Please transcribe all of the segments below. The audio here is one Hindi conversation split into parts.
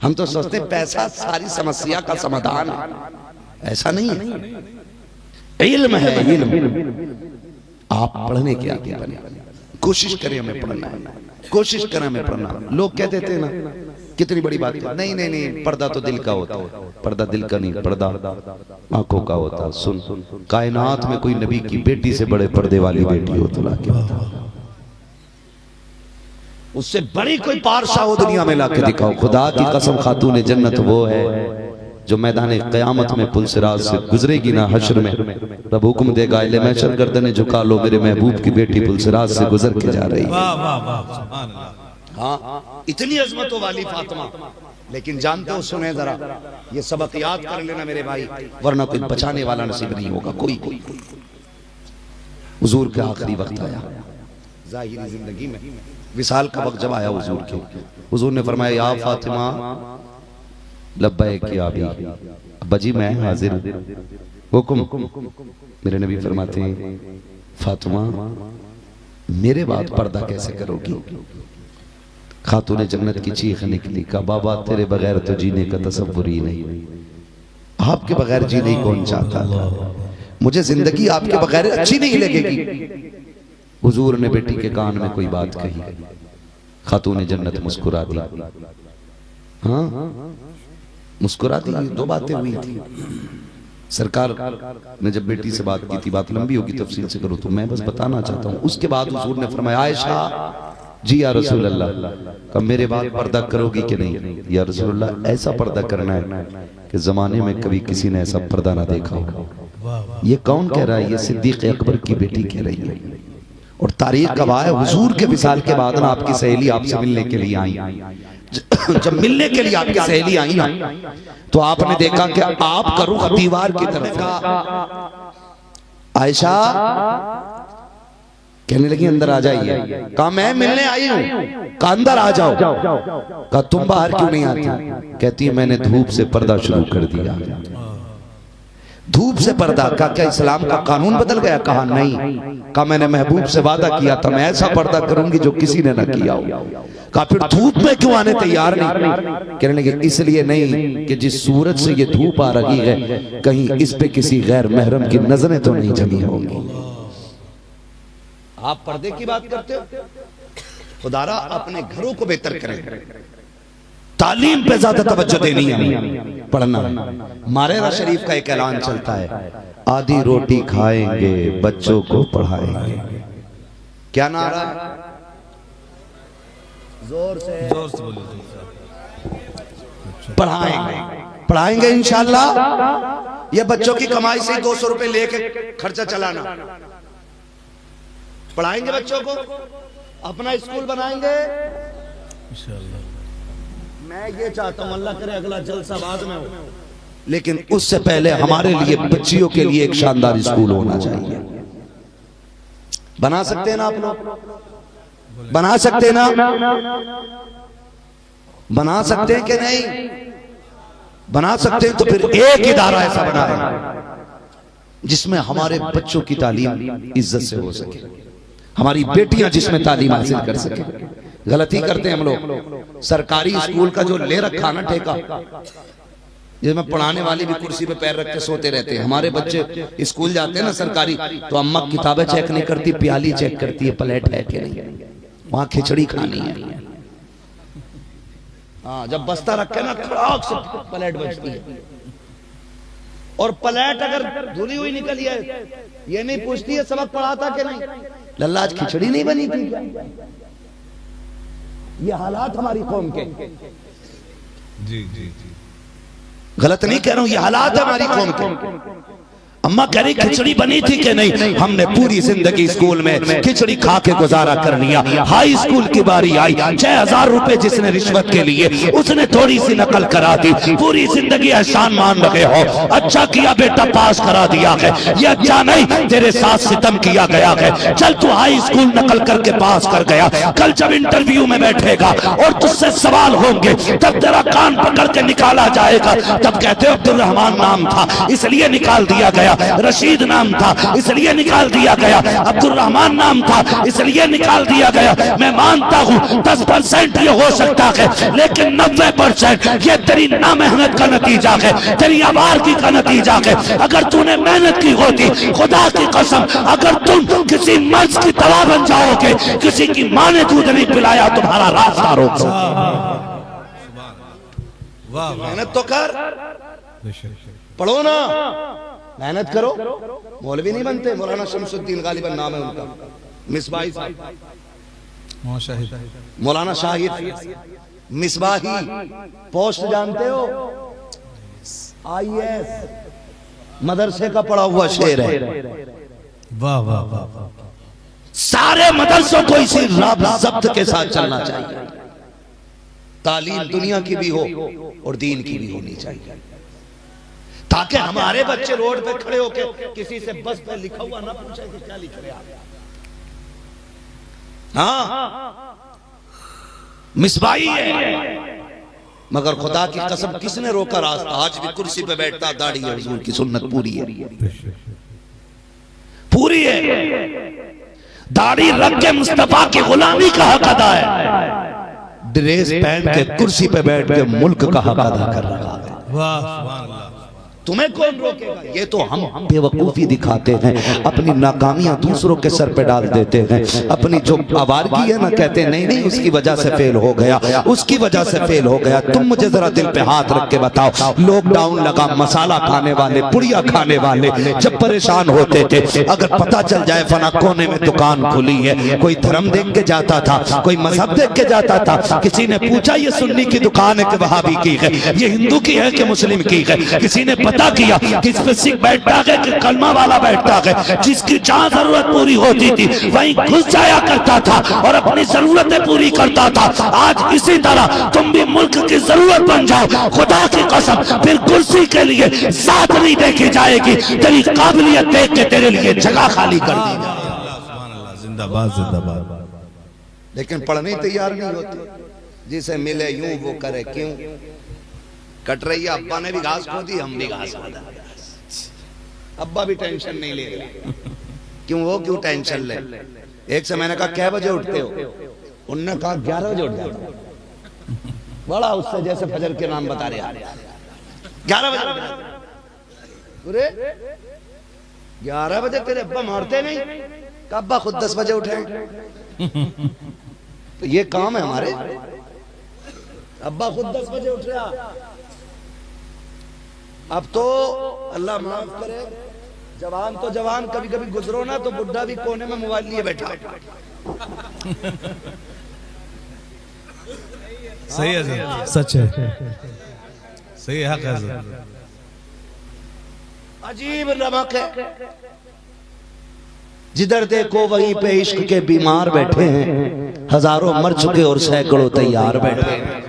हम तो सोचते पैसा सारी समस्या का समाधान है, ऐसा नहीं है। इल्म है, इल्म। आप पढ़ने के आगे बने, कोशिश करें हमें पढ़ना है, कोशिश करें हमें पढ़ना। लोग कहते थे ना कितनी बड़ी बात है, नहीं नहीं नहीं, पर्दा तो दिल का होता है। पर्दा दिल का नहीं, पर्दा आंखों का होता। सुन, कायनात में कोई नबी की बेटी से बड़े पर्दे वाली बेटी हो तो लाके बता, उससे बड़ी कोई पारसा हो दुनिया में लाके दिखाओ। खुदा की कसम, खातून जन्नत वो है जो मैदान क़यामत में पुलसिरात से गुजरेगी ना, हश्र में रब हुक्म देगा इले महशर गर्दने झुका लो, मेरे महबूब की बेटी पुलसिरात से गुजर के जा रही है। हाँ, इतनी अजमतों वाली फातिमा। लेकिन जानते हो, सुने जरा, ये सबक याद कर लेना मेरे भाई, वरना कोई बचाने वाला नसीब नहीं होगा। कोई हुजूर का आखिरी वक्त आया जाहिरी जिंदगी में, विसाल का वक्त जब आया हुजूर के, हुजूर ने फरमाया या फातिमा लब्बैक या अबी, अब्बा जी मैं हाजिर, हुक्म। मेरे नबी फरमाते हैं फातिमा मेरे बाद पर्दा कैसे करोगी? खातून जन्नत की चीख निकली, कहा बाबा तेरे बगैर तो जीने का तसव्वुर ही नहीं, आपके बगैर जीने ही कौन चाहता था, मुझे जिंदगी आपके बगैर अच्छी नहीं लगेगी। हुजूर ने बेटी के कान में कोई बात कही, खातून जन्नत मुस्कुरा दी। हाँ मुस्कुरा दी। दो बातें हुई थी। सरकार ने जब बेटी से बात की थी, बात लंबी होगी तफसील से करो तो मैं बस बताना चाहता हूँ। उसके बाद हुजूर ने फरमाया आयशा जी या रसूल अल्लाह, कब मेरे बाद पर्दा करोगी कि नहीं? या रसूल अल्लाह ऐसा पर्दा करना है कि जमाने में कभी किसी ने ऐसा पर्दा ना देखा हो। ये कौन कह रहा है? ये सिद्दीक अकबर की बेटी कह रही है। और तारीख गवाह है, हुजूर के विसाल के बाद ना आपकी सहेली आपसे मिलने के लिए आई। जब मिलने के लिए आपकी सहेली आई ना, तो आपने देखा कि आप का रुख दीवार की तरफ था। आयशा कहने लगी अंदर आ जाइए। कहा मैं मिलने आई हूँ। कहा अंदर आ जाओ। कहा तुम बाहर क्यों नहीं आती? कहती है मैंने धूप से पर्दा शुरू कर दिया। धूप से पर्दा का क्या इस्लाम का कानून बदल गया? कहा नहीं। कहा मैंने महबूब से वादा किया था मैं ऐसा पर्दा करूंगी जो किसी ने ना किया हो। कहा फिर धूप में क्यों आने तैयार नहीं? कहने लगे इसलिए नहीं कि जिस सूरज से ये धूप आ रही है कहीं इस पे किसी गैर महरम की नजरें तो नहीं जमी होंगी। आप पर्दे की बात करते हो, खुदारा अपने घरों को बेहतर करें, तालीम पे ज्यादा तवज्जो देनी है, पढ़ना है। मारेरा शरीफ का एक ऐलान चलता है, आधी रोटी खाएंगे बच्चों को पढ़ाएंगे। क्या नारा है? जोर से बोलो। पढ़ाएंगे इंशाअल्लाह। ये बच्चों की कमाई से 200 रुपए लेके खर्चा चलाना। पढ़ाएंगे बच्चों को, अपना स्कूल बनाएंगे इंशाअल्लाह। मैं ये चाहता हूं अल्लाह करे अगला जलसा बाद में हो, लेकिन उससे पहले हमारे लिए बच्चियों के लिए एक शानदार स्कूल होना चाहिए। बना सकते हैं ना आप लोग? बना सकते हैं ना? बना सकते हैं कि नहीं? बना सकते हैं तो फिर एक इदारा ऐसा बना है जिसमें हमारे बच्चों की तालीम इज्जत से हो सके, हमारी बेटियां जिसमें तालीम हासिल कर सके। गलती करते हैं हम लोग, सरकारी स्कूल का जो ले रखा ना ठेका, जिसमें पढ़ाने वाली भी कुर्सी पे पैर रख के सोते रहते हैं। हमारे बच्चे स्कूल जाते हैं ना सरकारी, तो अम्मा किताबें चेक नहीं करती, प्याली चेक करती है प्लेट है कि नहीं, वहां खिचड़ी खानी है। हाँ जब बस्ता रखे ना खड़ाक से प्लेट बजती है, और प्लेट अगर धुली हुई निकली है ये नहीं पूछती है सबक पढ़ा था कि नहीं, लल्ला आज खिचड़ी नहीं बनी थी क्या? ये हालात हमारी कौम के। जी जी जी गलत नहीं कह रहा हूं, ये हालात है हमारी कौम के। अम्मा कह रही खिचड़ी बनी थी कि नहीं? हमने पूरी जिंदगी स्कूल में खिचड़ी खा के गुजारा कर लिया। हाई स्कूल की बारी आई, 6000 रुपए जिसने रिश्वत के लिए उसने थोड़ी सी नकल करा दी। पूरी जिंदगी एहसान मान लगे हो, अच्छा किया बेटा पास करा दिया है, ये अच्छा नहीं तेरे साथ सितम किया गया है। चल तू हाई स्कूल नकल करके पास कर गया, कल जब इंटरव्यू में बैठेगा और तुझसे सवाल होंगे तब तेरा कान पकड़ के निकाला जाएगा, तब कहते अब्दुल रहमान नाम था इसलिए निकाल दिया गया, गया, रशीद नाम था इसलिए निकाल दिया गया, अब्दुल रहमान नाम था इसलिए निकाल दिया गया। मैं मानता हूँ 10% ये हो सकता है, लेकिन 90% ये तेरी नामेहनत का नतीजा है, तेरी आवारगी का नतीजा है। अगर तूने मेहनत की होती, खुदा की कसम, अगर तुम किसी मर्द की दवा बन जाओगे, किसी की माँ ने दूध नहीं पिलाया, तुम्हारा रास्ता रोको। मेहनत तो कर, पढ़ो ना, मेहनत करो। मौलवी नहीं बनते, मौलाना शमसुद्दीन गालिबन नाम है उनका, मिसबाही साहब, मौलाना शाहिद मिसबाही, पोस्ट जानते हो, IAS मदरसे का पढ़ा हुआ शेर है। वाह वाह वाह, सारे मदरसों को इसी ज़ब्त के साथ चलना चाहिए। तालीम दुनिया की भी हो और दीन की भी होनी चाहिए, ताकि हमारे बच्चे रोड पे खड़े होके किसी से बस पे लिखा हुआ ना पूछे कि क्या लिख रहे आप। हाँ, मिसबाही है, मगर खुदा की कसम किसने रोका रास्ता? आज भी कुर्सी पे बैठता, दाढ़ी है, हुजूर की सुन्नत पूरी है, पूरी है। दाढ़ी रख के मुस्तफा की गुलामी का हक अदा है, ड्रेस पहन के कुर्सी पे बैठ के मुल्क का हक अदा कर रहा है। वाह, तुम्हें कौन रोकेगा? ये तो हम बेवकूफी दिखाते हैं, अपनी नाकामियां दूसरों के सर पे डाल देते हैं, अपनी जो आवारगी है ना, कहते हैं नहीं नहीं उसकी वजह से फेल हो गया, उसकी वजह से फेल हो गया। तुम मुझे जरा दिल पे हाथ रख के बताओ, लॉकडाउन लगा, मसाला खाने वाले, पुड़िया खाने वाले जब परेशान होते थे, अगर पता चल जाए फना कोने में दुकान खुली है, कोई धर्म देख के जाता था, कोई मजहब देख के जाता था, किसी ने पूछा ये सुन्नी की दुकान है कि वहाबी की है, ये हिंदू की है कि मुस्लिम की है, किसी ने पता किया कि इस पे सिख बैठता है कि कलमा वाला बैठता है, जिसकी जहां जरूरत पूरी होती थी वहीं घुस जाया करता था और अपनी जरूरतें पूरी करता था। आज इसी तरह तुम भी मुल्क की जरूरत बन जाओ, खुदा की कसम, फिर कुर्सी के लिए जात नहीं देखी जाएगी, तेरी काबिलियत देख के तेरे लिए जगह खाली कर दी जाएगी। जिंदाबाद जिंदाबाद। लेकिन पढ़ने तैयार नहीं होते, जिसे मिले यूं वो करे क्यों। कट रही है, अब्बा ने भी घास खो दी, हम भी घास खोदा, अब्बा भी टेंशन नहीं ले रहे। क्यों वो क्यों टेंशन ले? एक से मैंने कहा क्या बजे उठते हो, उन्होंने कहा 11 बजे उठ जाता हूं। बड़ा उससे जैसे फजर के नाम बता रहे, 11 बजे। 11 बजे तेरे अब्बा मारते नहीं? कहा अब्बा खुद 10 बजे उठे। तो ये काम है हमारे, अब्बा खुद 10 बजे उठ रहा। अब तो अल्लाह माफ करे, जवान तो जवान, कभी कभी गुजरो ना तो बुढ़ा भी कोने में मोबाइल लिए बैठा। सही है, सच है, सही है, हक है। अजीब रमक है, जिधर देखो वहीं पे इश्क के बीमार बैठे हैं, हजारों मर चुके और सैकड़ों तैयार बैठे हैं।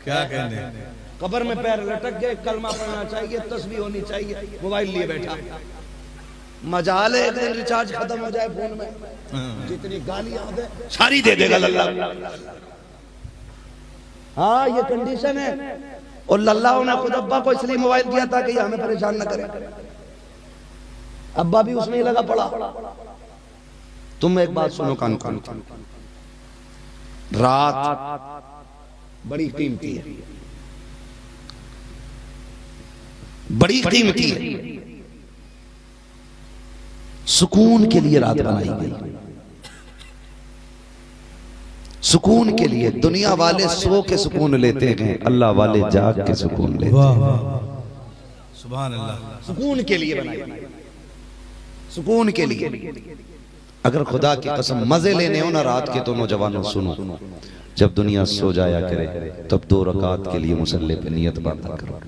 क्या कहने, कब्र में पैर लटक गए, कलमा पढ़ना चाहिए, तस्बीह होनी चाहिए, मोबाइल लिए बैठा। मजाल है एक दिन रिचार्ज खत्म हो जाए फोन में, जितनी गालियां दे सारी दे देगा लल्ला। हाँ ये कंडीशन है। और लल्ला ने खुद अब्बा को इसलिए मोबाइल दिया था कि हमें परेशान न करे, अब्बा भी उसमें ही लगा पड़ा। तुम एक बात सुनो कान कान, रात बड़ी कीमती है, बड़ी कीमती है। सुकून के लिए रात बनाई गई, सुकून के लिए। दुनिया वाले सो के सुकून लेते हैं, अल्लाह वाले जाग के सुकून लेते हैं। सुभान अल्लाह। सुकून के लिए बनाई गई, सुकून के लिए। अगर खुदा की कसम मजे लेने हो ना रात के, तो नौजवानों सुनो, जब दुनिया सो जाया करे तब 2 रकात के लिए मुसल्ले पे नियत बांधा करो।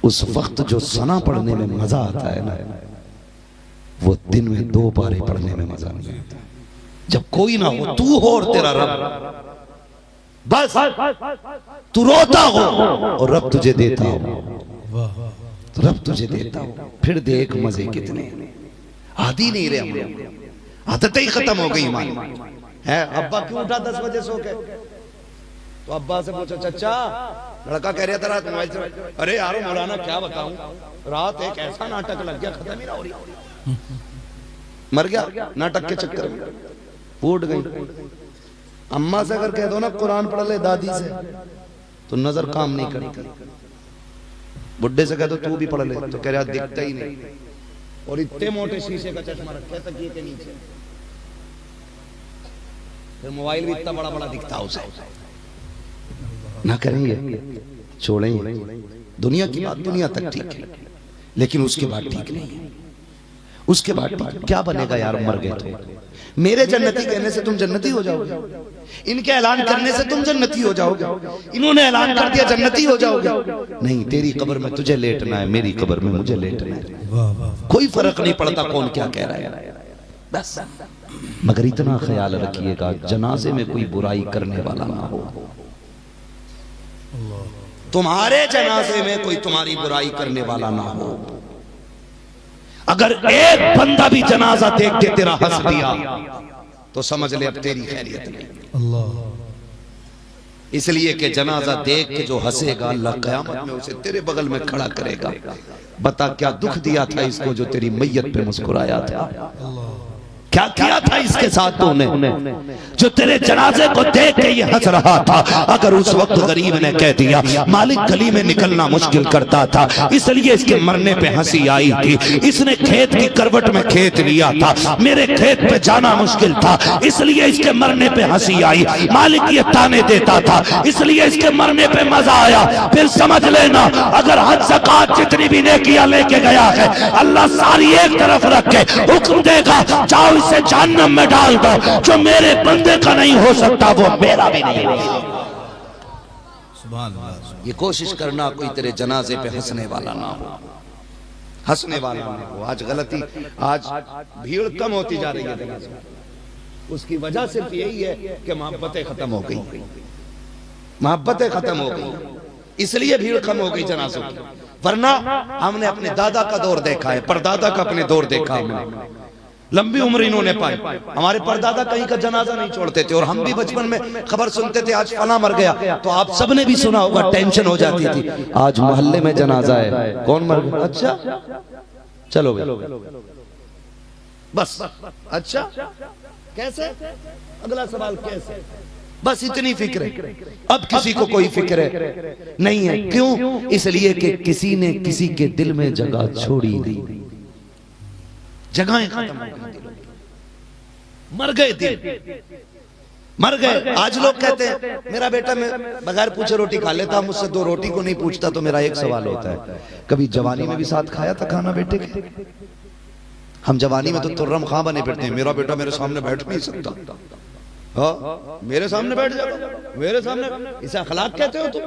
उस वक्त जो सना पढ़ने में मजा आता है ना, वो दिन में 2 पारे पढ़ने में मजा नहीं आता। जब कोई ना हो, तू हो और तेरा रब, बस तू रोता हो और रब तुझे देता हो, तो रब तुझे देता हो। फिर देख मजे कितने। आदि नहीं रहे हम, आदतें ही खत्म हो गई हमारी। है अब्बा क्यों उठा 10 बजे सो के? तो अब्बा से पूछो चचा, लड़का कह रहा था रात मोबाइल से, अरे यार मौलाना क्या बताऊं, रात एक ऐसा नाटक लग गया, खत्म ही ना हो रही, मर गया नाटक के चक्कर में, फूट गई। अम्मा से अगर कह दो ना कुरान पढ़ ले दादी से, तो नजर काम नहीं करती। बुड्ढे से कह दो तू भी पढ़ ले, तो कह रहा दिखता ही नहीं, और इतने मोटे शीशे का चश्मा रखे तकिए के नीचे, फिर मोबाइल भी इतना बड़ा बड़ा दिखता उसे। ना करेंगे, छोड़ेंगे। दुनिया की बात दुनिया तक ठीक है, लेकिन उसके बाद ठीक नहीं है। उसके बाद क्या बनेगा यार, मर गए तो। मेरे जन्नती कहने से तुम जन्नती हो जाओगे, इनके ऐलान करने से तुम जन्नती हो जाओगे, इन्होंने ऐलान कर दिया जन्नती हो जाओगे। नहीं, तेरी कब्र में तुझे लेटना है, मेरी कब्र में मुझे लेटना है। कोई फर्क नहीं पड़ता कौन क्या कह रहा है, बस। मगर इतना ख्याल रखिएगा जनाजे में कोई बुराई करने वाला ना हो, तुम्हारे जनाजे में कोई तुम्हारी बुराई करने वाला ना हो। अगर एक बंदा भी जनाजा देख के तेरा हंस दिया तो समझ ले अब तेरी खैरियत नहीं। अल्लाह। इसलिए कि जनाजा देख के जो हंसेगा अल्लाह क़यामत में उसे तेरे बगल में खड़ा करेगा, बता क्या दुख दिया था इसको जो तेरी मैयत पे मुस्कुराया था, क्या किया था इसके साथ तूने जो तेरे जनाजे को देख के ये हंस रहा था। अगर उस वक्त गरीब ने कह दिया मालिक गली में निकलना मुश्किल करता था इसलिए इसके मरने पे हंसी आई थी, इसने खेत की करवट में खेत लिया था, मेरे खेत पे जाना मुश्किल था इसलिए इसके मरने पे हंसी आई, मालिक ये ताने देता था इसलिए इसके मरने पे मजा आया, फिर समझ लेना अगर हज ज़कात जितनी भी नेकियां लेके गया है अल्लाह सारी एक तरफ रख के हुक्म देगा जाओ इसे जहन्नम में डाल दो, जो मेरे बंदे का नहीं हो सकता वो मेरा भी नहीं हो सकता। सुभान अल्लाह। ये कोशिश करना कोई तेरे जनाजे पे हंसने वाला ना हो, हंसने वाला ना हो। आज गलती, आज भीड़ कम होती जा रही है जनाजे में, उसकी वजह सिर्फ यही है कि मोहब्बतें खत्म हो गई, मोहब्बतें खत्म हो गई, इसलिए भीड़ कम हो गई जनाजों की। वरना हमने अपने दादा का दौर देखा है, परदादा का अपने दौर देखा हमने, लंबी उम्र इन्होंने पाई। हमारे परदादा कहीं का जनाजा नहीं छोड़ते थे और हम भी बचपन में खबर सुनते थे आज फला मर गया, तो आप सबने भी सुना होगा, टेंशन हो जाती थी आज मोहल्ले में जनाजा है, कौन मर गया, अच्छा चलो बस, अच्छा कैसे, अगला सवाल कैसे, बस इतनी फिक्र है। अब किसी को कोई फिक्र है नहीं है, क्यों, इसलिए कि किसी ने किसी के दिल में जगह छोड़ी थी, जगहें खत्म हो गई, मर गए दिल, मर गए। आज लोग कहते हैं मेरा बेटा मैं बगैर पूछे रोटी खा लेता, मुझसे दो रोटी को नहीं पूछता। तो मेरा एक सवाल होता है, कभी जवानी में भी साथ खाया था खाना बेटे के? हम जवानी में तो तुर्रम खां बने फिरते हैं, मेरा बेटा मेरे सामने बैठ नहीं सकता, हाँ मेरे सामने बैठ जाओ, मेरे सामने। इसे अखलाक कहते हो तुम,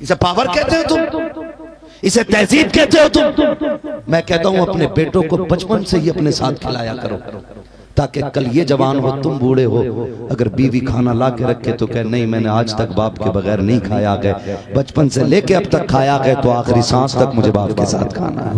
इसे पावर कहते हो तुम, इसे तहजीब कहते हो तुम। मैं कहता हूं अपने बेटों को बचपन से ही अपने साथ खिलाया करो, ताकि कल ये जवान हो तुम बूढ़े हो, अगर बीवी खाना ला के रखे तो कह नहीं मैंने आज तक बाप के बगैर नहीं खाया गया, बचपन से लेके अब तक खाया गया तो आखिरी सांस तक मुझे बाप के साथ खाना है।